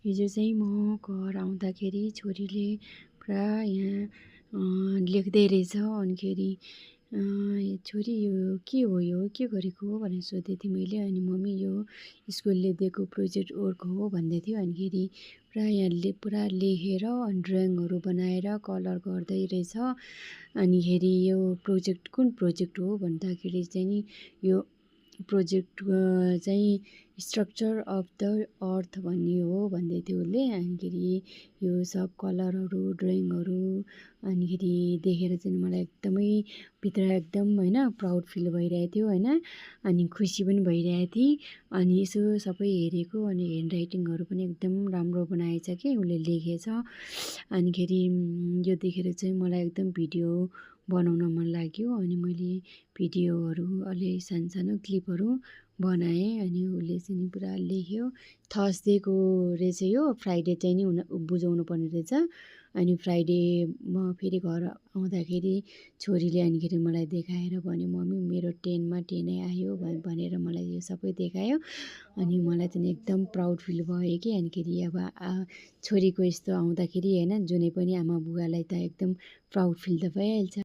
हिजो चाहिँ म घर आउँदाखेरि छोरीले पुरा यहाँ लेख्दै रहेछ। अनिखेरि छोरी यो के हो, यो के गरेको हो भनेर सोधेको थिएँ मैले। अनि मम्मी यो स्कुलले दिएको प्रोजेक्ट वर्क हो भन्दै थियो। अनिखेरि पुरा लेखेर ड्रइङहरू बनाएर कलर गर्दै रहेछ। अनिखेरि यो प्रोजेक्ट कुन प्रोजेक्ट हो भन्दाखेरि चाहिँ नि यो प्रोजेक्ट चाहिँ स्ट्रक्चर अफ द अर्थ भन्ने हो भन्दै थियो उसले। अनिखेरि यो सब कलरहरू ड्रइङहरू अनिखेरि देखेर चाहिँ मलाई एकदमै भित्र एकदम होइन प्राउड फिल भइरहेको थियो होइन। अनि खुसी पनि भइरहेको थिएँ। अनि यसो सबै हेरेको अनि ह्यान्डराइटिङहरू पनि एकदम राम्रो बनाएछ कि उसले लेखेछ। अनिखेरि यो देखेर चाहिँ मलाई एकदम भिडियो बनाउन मन लाग्यो। अनि मैले भिडियोहरू अलि सानो सानो क्लिपहरू बनाएँ। अनि उसले चाहिँ नि पुरा लेख्यो। थर्सडेको रहेछ यो, फ्राइडे चाहिँ नि बुझाउनु पर्ने रहेछ। अनि फ्राइडे म फेरि घर आउँदाखेरि छोरीले अनिखेरि मलाई देखाएर भन्यो, मम्मी मेरो 10मा 10 आयो भनेर मलाई यो सबै देखायो। अनि मलाई चाहिँ एकदम प्राउड फिल भयो कि। अनिखेरि अब छोरीको यस्तो आउँदाखेरि होइन जुनै पनि आमा बुवालाई त एकदम प्राउड फिल त भइहाल्छ।